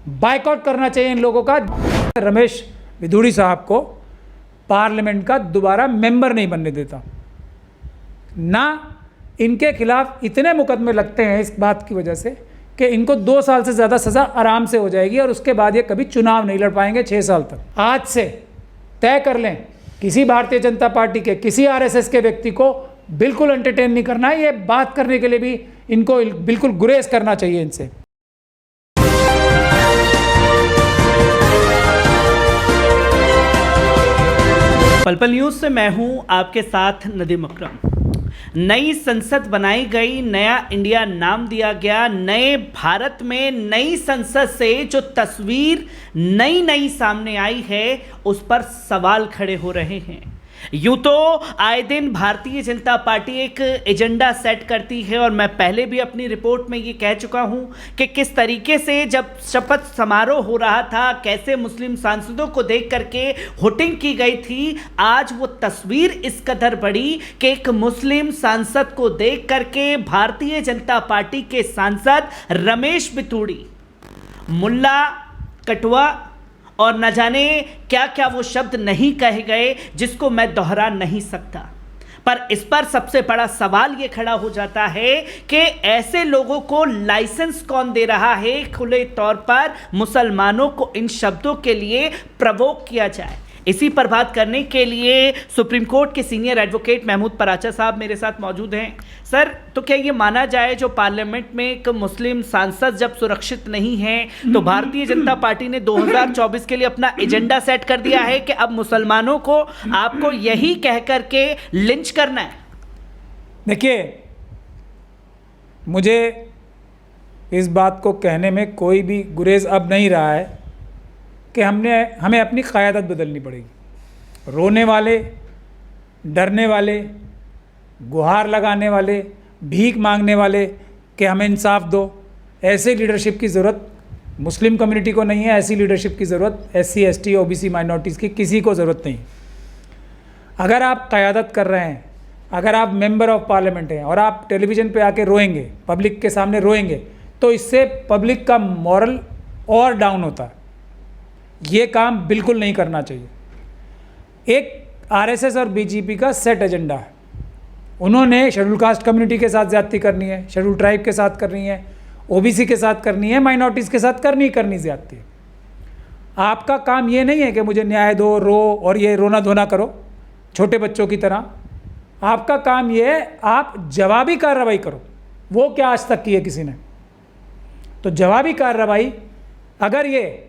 Boycott करना चाहिए इन लोगों का। रमेश विधुड़ी साहब को पार्लियामेंट का दोबारा मेंबर नहीं बनने देता। ना इनके खिलाफ इतने मुकदमे लगते हैं इस बात की वजह से कि इनको 2 साल से ज़्यादा सज़ा आराम से हो जाएगी और उसके बाद ये कभी चुनाव नहीं लड़ पाएंगे 6 साल तक। आज से तय कर लें, किसी भारतीय जनता पार्टी के किसी आरएसएस के व्यक्ति को बिल्कुल एंटरटेन नहीं करना है। ये बात करने के लिए भी इनको बिल्कुल गुरेज करना चाहिए इनसे। पल पल न्यूज़ से मैं हूं आपके साथ नदीम अकरम। नई संसद बनाई गई, नया इंडिया नाम दिया गया। नए भारत में नई संसद से जो तस्वीर नई सामने आई है उस पर सवाल खड़े हो रहे हैं। यूं तो आए दिन भारतीय जनता पार्टी एक एजेंडा सेट करती है और मैं पहले भी अपनी रिपोर्ट में ये कह चुका हूं कि किस तरीके से जब शपथ समारोह हो रहा था, कैसे मुस्लिम सांसदों को देख करके वोटिंग की गई थी। आज वो तस्वीर इस कदर बड़ी कि एक मुस्लिम सांसद को देख करके भारतीय जनता पार्टी के सांसद रमेश बितूड़ी, मुल्ला कटवा और न जाने क्या क्या वो शब्द नहीं कहे गए जिसको मैं दोहरा नहीं सकता। पर इस पर सबसे बड़ा सवाल ये खड़ा हो जाता है कि ऐसे लोगों को लाइसेंस कौन दे रहा है खुले तौर पर मुसलमानों को इन शब्दों के लिए प्रवोक किया जाए। इसी पर बात करने के लिए सुप्रीम कोर्ट के सीनियर एडवोकेट महमूद पराचा साहब मेरे साथ मौजूद हैं। सर, तो क्या ये माना जाए जो पार्लियामेंट में एक मुस्लिम सांसद जब सुरक्षित नहीं है तो भारतीय जनता पार्टी ने 2024 के लिए अपना एजेंडा सेट कर दिया है कि अब मुसलमानों को आपको यही कह करके लिंच करना है? देखिए, मुझे इस बात को कहने में कोई भी गुरेज अब नहीं रहा है कि हमें अपनी क़यादत बदलनी पड़ेगी। रोने वाले, डरने वाले, गुहार लगाने वाले, भीख मांगने वाले कि हमें इंसाफ दो, ऐसे लीडरशिप की ज़रूरत मुस्लिम कम्युनिटी को नहीं है। ऐसी लीडरशिप की ज़रूरत SC ST OBC माइनॉरिटीज़ की किसी को ज़रूरत नहीं। अगर आप क़यादत कर रहे हैं, अगर आप मेंबर ऑफ पार्लियामेंट हैं और आप टेलीविज़न पे आके रोएंगे, पब्लिक के सामने रोएंगे, तो इससे पब्लिक का मॉरल और डाउन होता है। ये काम बिल्कुल नहीं करना चाहिए। एक RSS और BJP का सेट एजेंडा है। उन्होंने शेड्यूल कास्ट कम्युनिटी के साथ ज़्यादती करनी है, शेड्यूल ट्राइब के साथ करनी है, OBC के साथ करनी है, माइनॉरिटीज़ के साथ करनी ज़्यादती है। आपका काम ये नहीं है कि मुझे न्याय दो, रो और ये रोना धोना करो छोटे बच्चों की तरह। आपका काम ये है आप जवाबी कार्रवाई करो। वो क्या आज तक की है किसी ने? तो जवाबी कार्रवाई अगर ये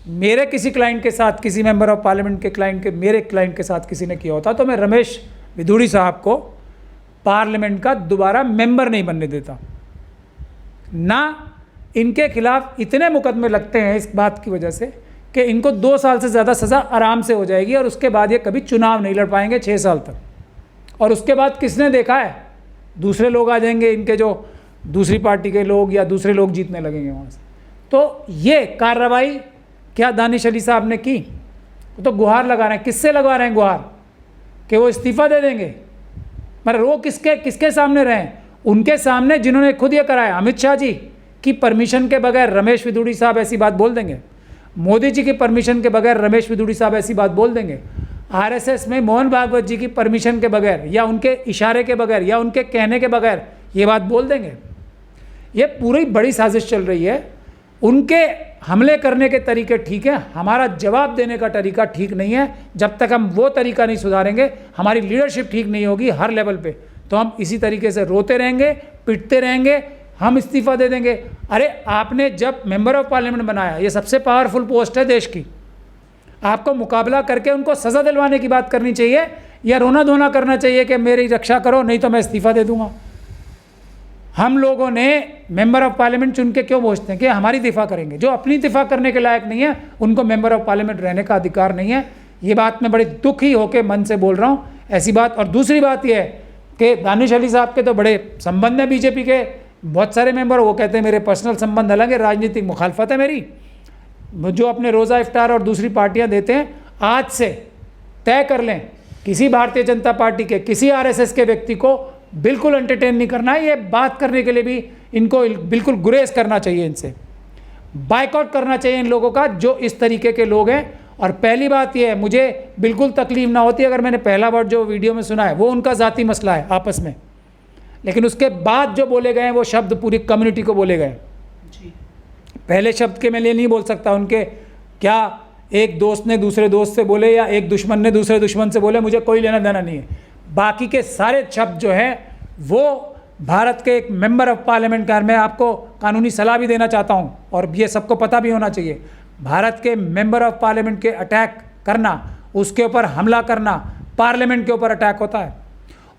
मेरे किसी क्लाइंट के साथ, किसी मेंबर ऑफ पार्लियामेंट के क्लाइंट के, मेरे क्लाइंट के साथ किसी ने किया होता तो मैं रमेश विधुड़ी साहब को पार्लियामेंट का दोबारा मेंबर नहीं बनने देता। ना इनके खिलाफ इतने मुकदमे लगते हैं इस बात की वजह से कि इनको 2 साल से ज़्यादा सज़ा आराम से हो जाएगी और उसके बाद ये कभी चुनाव नहीं लड़ पाएंगे 6 साल तक। और उसके बाद किसने देखा है? दूसरे लोग आ जाएंगे, इनके जो दूसरी पार्टी के लोग या दूसरे लोग जीतने लगेंगे वहाँ से। तो ये कार्रवाई क्या दानिश अली साहब ने की? वो तो गुहार लगा रहे हैं। किससे लगा रहे हैं गुहार? कि वो इस्तीफ़ा दे देंगे। मगर वो किसके सामने रहे? उनके सामने जिन्होंने खुद ये कराया। अमित शाह जी की परमिशन के बगैर रमेश विधुड़ी साहब ऐसी बात बोल देंगे? मोदी जी की परमिशन के बगैर रमेश विधुड़ी साहब ऐसी बात बोल देंगे? RSS में मोहन भागवत जी की परमिशन के बगैर या उनके इशारे के बगैर या उनके कहने के बगैर ये बात बोल देंगे? ये पूरी बड़ी साजिश चल रही है। उनके हमले करने के तरीके ठीक है, हमारा जवाब देने का तरीका ठीक नहीं है। जब तक हम वो तरीका नहीं सुधारेंगे, हमारी लीडरशिप ठीक नहीं होगी हर लेवल पे, तो हम इसी तरीके से रोते रहेंगे, पिटते रहेंगे, हम इस्तीफ़ा दे देंगे। अरे आपने जब मेंबर ऑफ पार्लियामेंट बनाया, ये सबसे पावरफुल पोस्ट है देश की, आपको मुकाबला करके उनको सज़ा दिलवाने की बात करनी चाहिए या रोना धोना करना चाहिए कि मेरी रक्षा करो नहीं तो मैं इस्तीफ़ा दे दूँगा। हम लोगों ने मेंबर ऑफ पार्लियामेंट चुन के क्यों भेजते हैं कि हमारी दिफा करेंगे? जो अपनी दिफा करने के लायक नहीं है उनको मेंबर ऑफ पार्लियामेंट रहने का अधिकार नहीं है। ये बात मैं बड़े दुखी होकर मन से बोल रहा हूँ, ऐसी बात। और दूसरी बात यह है कि दानिश अली साहब के तो बड़े संबंध हैं BJP के, बहुत सारे मेंबर। वो कहते हैं मेरे पर्सनल संबंध अलग है, राजनीतिक मुखालफत है मेरी। जो अपने रोज़ा इफ्तार और दूसरी पार्टियाँ देते हैं, आज से तय कर लें, किसी भारतीय जनता पार्टी के किसी RSS के व्यक्ति को बिल्कुल एंटरटेन नहीं करना है। ये बात करने के लिए भी इनको बिल्कुल गुरेज करना चाहिए इनसे। बायकॉट करना चाहिए इन लोगों का जो इस तरीके के लोग हैं। और पहली बात यह है, मुझे बिल्कुल तकलीफ ना होती अगर मैंने पहला वर्ड जो वीडियो में सुना है वो उनका ज़ाती मसला है आपस में, लेकिन उसके बाद जो बोले गए हैं वो शब्द पूरी कम्युनिटी को बोले गए। पहले शब्द के मैं लिए नहीं बोल सकता, उनके क्या एक दोस्त ने दूसरे दोस्त से बोले या एक दुश्मन ने दूसरे दुश्मन से बोले, मुझे कोई लेना देना नहीं है। बाकी के सारे शब्द जो हैं वो भारत के एक मेंबर ऑफ पार्लियामेंट का, मैं आपको कानूनी सलाह भी देना चाहता हूं और ये सबको पता भी होना चाहिए, भारत के मेंबर ऑफ पार्लियामेंट के अटैक करना, उसके ऊपर हमला करना, पार्लियामेंट के ऊपर अटैक होता है।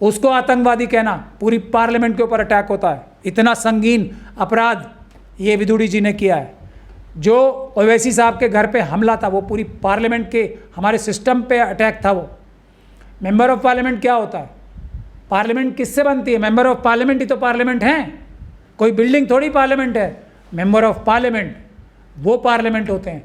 उसको आतंकवादी कहना, पूरी पार्लियामेंट के ऊपर अटैक होता है। इतना संगीन अपराध ये विदुड़ी जी ने किया है। जो ओवैसी साहब के घर पे हमला था वो पूरी पार्लियामेंट के हमारे सिस्टम पे अटैक था। वो मेंबर ऑफ पार्लियामेंट क्या होता है? पार्लियामेंट किससे बनती है? मेंबर ऑफ पार्लियामेंट ही तो पार्लियामेंट हैं, कोई बिल्डिंग थोड़ी पार्लियामेंट है। मेंबर ऑफ पार्लियामेंट वो पार्लियामेंट होते हैं।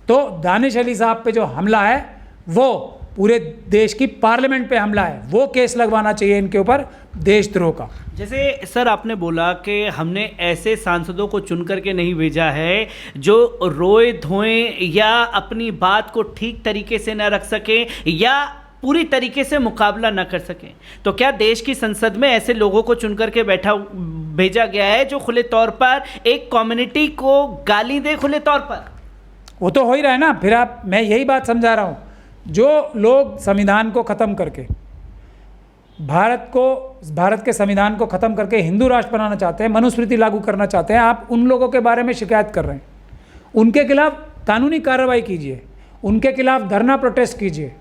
तो दानिश अली साहब पे जो हमला है वो पूरे देश की पार्लियामेंट पे हमला है, वो केस लगवाना चाहिए इनके ऊपर देशद्रोह का। जैसे सर आपने बोला कि हमने ऐसे सांसदों को चुन करके नहीं भेजा है जो रोए धोएं या अपनी बात को ठीक तरीके से न रख सकें या पूरी तरीके से मुकाबला न कर सकें, तो क्या देश की संसद में ऐसे लोगों को चुन करके भेजा गया है जो खुले तौर पर एक कम्युनिटी को गाली दे? खुले तौर पर वो तो हो ही रहा है ना। फिर मैं यही बात समझा रहा हूँ, जो लोग संविधान को ख़त्म करके भारत के संविधान को ख़त्म करके हिंदू राष्ट्र बनाना चाहते हैं, मनुस्मृति लागू करना चाहते हैं, आप उन लोगों के बारे में शिकायत कर रहे हैं। उनके खिलाफ कानूनी कार्रवाई कीजिए, उनके खिलाफ धरना प्रोटेस्ट कीजिए।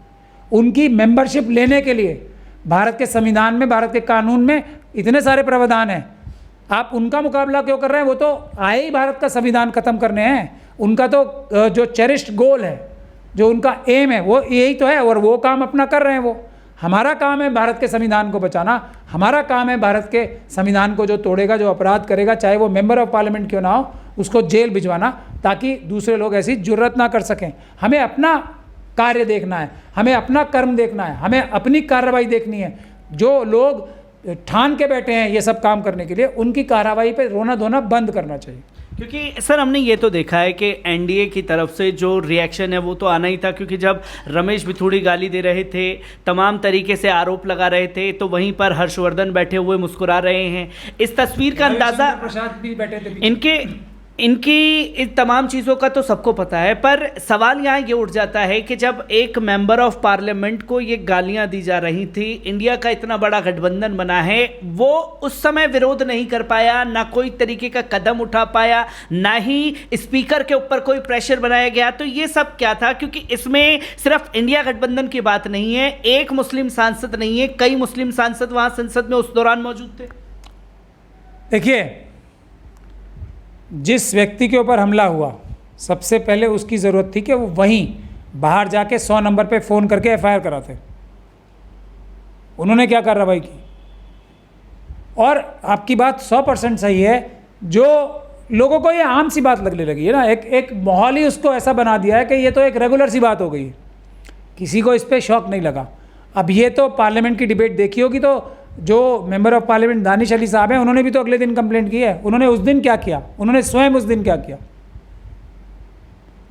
उनकी मेंबरशिप लेने के लिए भारत के संविधान में, भारत के कानून में इतने सारे प्रावधान हैं, आप उनका मुकाबला क्यों कर रहे हैं? वो तो आए ही भारत का संविधान ख़त्म करने हैं। उनका तो जो चेरिश्ड गोल है, जो उनका एम है, वो यही तो है और वो काम अपना कर रहे हैं। वो हमारा काम है भारत के संविधान को बचाना, हमारा काम है भारत के संविधान को जो तोड़ेगा, जो अपराध करेगा, चाहे वो मेंबर ऑफ पार्लियामेंट क्यों ना हो, उसको जेल भिजवाना, ताकि दूसरे लोग ऐसी जुर्रत ना कर सकें। हमें अपना कार्य देखना है, हमें अपना कर्म देखना है, हमें अपनी कार्रवाई देखनी है। जो लोग ठान के बैठे हैं ये सब काम करने के लिए, उनकी कार्रवाई पे रोना धोना बंद करना चाहिए। क्योंकि सर हमने ये तो देखा है कि एनडीए की तरफ से जो रिएक्शन है वो तो आना ही था, क्योंकि जब रमेश बिथूड़ी गाली दे रहे थे, तमाम तरीके से आरोप लगा रहे थे, तो वहीं पर हर्षवर्धन बैठे हुए मुस्कुरा रहे हैं। इस तस्वीर का अंदाज़ा प्रसाद भी बैठे थे, इनकी इन तमाम चीज़ों का तो सबको पता है, पर सवाल यहाँ ये उठ जाता है कि जब एक मेंबर ऑफ पार्लियामेंट को ये गालियाँ दी जा रही थी, इंडिया का इतना बड़ा गठबंधन बना है, वो उस समय विरोध नहीं कर पाया, ना कोई तरीके का कदम उठा पाया, ना ही स्पीकर के ऊपर कोई प्रेशर बनाया गया। तो ये सब क्या था? क्योंकि इसमें सिर्फ इंडिया गठबंधन की बात नहीं है, एक मुस्लिम सांसद नहीं है, कई मुस्लिम सांसद वहाँ संसद में उस दौरान मौजूद थे। देखिए, जिस व्यक्ति के ऊपर हमला हुआ, सबसे पहले उसकी ज़रूरत थी कि वो वहीं बाहर जाके 100 नंबर पे फ़ोन करके एफआईआर कराते। उन्होंने क्या कार्रवाई की? और आपकी बात 100% सही है। जो लोगों को ये आम सी बात लगने लगी है ना, एक माहौल ही उसको ऐसा बना दिया है कि ये तो एक रेगुलर सी बात हो गई है, किसी को इस पर शौक नहीं लगा। अब ये तो पार्लियामेंट की डिबेट देखी होगी, तो जो member of parliament Danish Ali साहब हैं, उन्होंने भी तो अगले दिन कंप्लेंट की है। उन्होंने उस दिन क्या किया? उन्होंने स्वयं उस दिन क्या किया?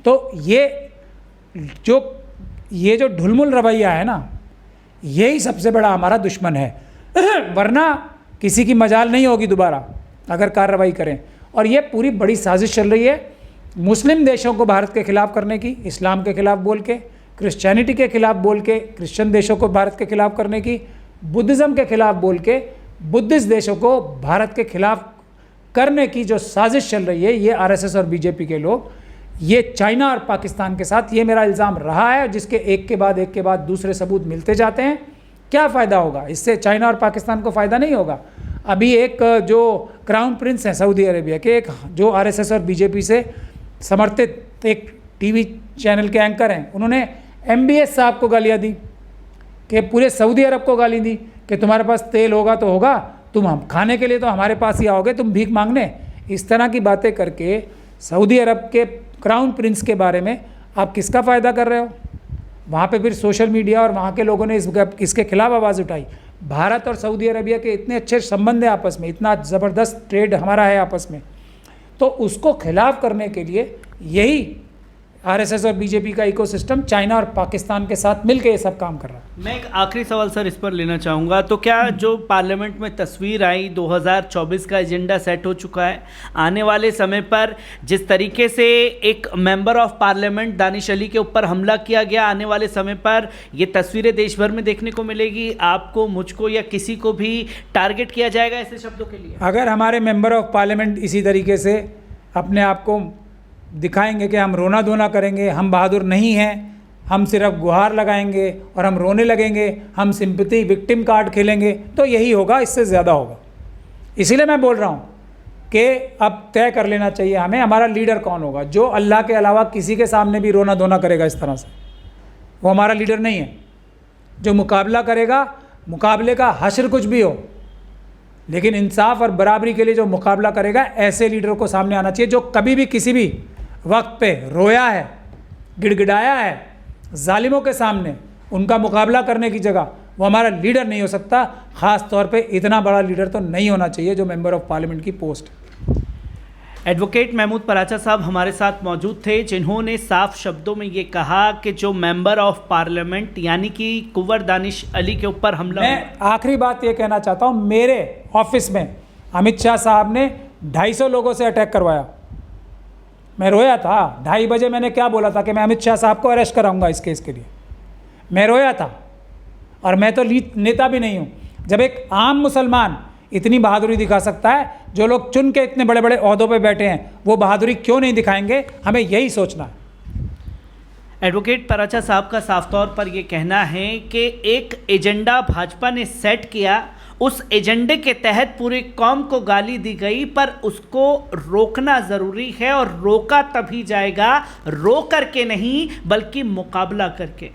तो ये जो ढुलमुल रवैया है ना, यही सबसे बड़ा हमारा दुश्मन है। वरना किसी की मजाल नहीं होगी दोबारा अगर कार्रवाई करें। और ये पूरी बड़ी साजिश चल रही है मुस्लिम देशों को भारत के खिलाफ करने की, इस्लाम के खिलाफ बोल के, क्रिश्चियनिटी के खिलाफ बोल के क्रिश्चियन देशों को भारत के खिलाफ करने की, बुद्धिज़्म के खिलाफ बोल के बुद्धिस्ट देशों को भारत के खिलाफ करने की जो साजिश चल रही है, ये आरएसएस और बीजेपी के लोग, ये चाइना और पाकिस्तान के साथ, ये मेरा इल्ज़ाम रहा है, जिसके एक के बाद दूसरे सबूत मिलते जाते हैं। क्या फ़ायदा होगा इससे? चाइना और पाकिस्तान को फ़ायदा नहीं होगा। अभी एक जो क्राउन प्रिंस हैं सऊदी अरेबिया के, एक जो आरएसएस और बीजेपी से समर्थित एक टीवी चैनल के एंकर हैं, उन्होंने MBS साहब को गालियाँ दी, कि पूरे सऊदी अरब को गाली दी कि तुम्हारे पास तेल होगा तो होगा, तुम हम खाने के लिए तो हमारे पास ही आओगे, तुम भीख मांगने। इस तरह की बातें करके सऊदी अरब के क्राउन प्रिंस के बारे में आप किसका फ़ायदा कर रहे हो? वहाँ पे फिर सोशल मीडिया और वहाँ के लोगों ने इसके खिलाफ आवाज़ उठाई। भारत और सऊदी अरबिया के इतने अच्छे संबंध हैं आपस में, इतना ज़बरदस्त ट्रेड हमारा है आपस में, तो उसको खिलाफ करने के लिए यही आरएसएस और बीजेपी का इकोसिस्टम चाइना और पाकिस्तान के साथ मिलकर ये सब काम कर रहा है। मैं एक आखिरी सवाल सर इस पर लेना चाहूँगा, तो क्या जो पार्लियामेंट में तस्वीर आई 2024 का एजेंडा सेट हो चुका है? आने वाले समय पर जिस तरीके से एक member of parliament Danish Ali के ऊपर हमला किया गया, आने वाले समय पर ये तस्वीरें देश भर में देखने को मिलेगी? आपको, मुझको या किसी को भी टारगेट किया जाएगा ऐसे शब्दों के लिए? अगर हमारे मेंबर ऑफ पार्लियामेंट इसी तरीके से अपने आप को दिखाएंगे कि हम रोना धोना करेंगे, हम बहादुर नहीं हैं, हम सिर्फ गुहार लगाएंगे और हम रोने लगेंगे, हम सिंपैथी विक्टिम कार्ड खेलेंगे, तो यही होगा, इससे ज़्यादा होगा। इसीलिए मैं बोल रहा हूँ कि अब तय कर लेना चाहिए हमें हमारा लीडर कौन होगा, जो अल्लाह के अलावा किसी के सामने भी रोना धोना करेगा इस तरह से, वो हमारा लीडर नहीं है। जो मुकाबला करेगा, मुकाबले का हश्र कुछ भी हो, लेकिन इंसाफ और बराबरी के लिए जो मुकाबला करेगा, ऐसे लीडर को सामने आना चाहिए जो कभी भी किसी भी वक्त पे रोया है, गिड़गिड़ाया है जालिमों के सामने। उनका मुकाबला करने की जगह वो हमारा लीडर नहीं हो सकता। ख़ास तौर पे इतना बड़ा लीडर तो नहीं होना चाहिए जो मेंबर ऑफ पार्लियामेंट की पोस्ट। एडवोकेट महमूद पराचा साहब हमारे साथ मौजूद थे, जिन्होंने साफ शब्दों में ये कहा कि जो मेंबर ऑफ पार्लियामेंट यानी कि कुंवर दानिश अली के ऊपर हमला। मैं आखिरी बात ये कहना चाहता हूँ, मेरे ऑफिस में अमित शाह साहब ने 250 लोगों से अटैक करवाया। मैं रोया था, 2:30 बजे मैंने क्या बोला था कि मैं अमित शाह साहब को अरेस्ट कराऊंगा इस केस के लिए। मैं रोया था, और मैं तो नेता भी नहीं हूँ। जब एक आम मुसलमान इतनी बहादुरी दिखा सकता है, जो लोग चुन के इतने बड़े बड़े ओहदों पे बैठे हैं, वो बहादुरी क्यों नहीं दिखाएंगे? हमें यही सोचना है। एडवोकेट पराचा साहब का साफ तौर पर यह कहना है कि एक एजेंडा भाजपा ने सेट किया, उस एजेंडे के तहत पूरी कौम को गाली दी गई, पर उसको रोकना ज़रूरी है और रोका तभी जाएगा रो करके नहीं, बल्कि मुकाबला करके।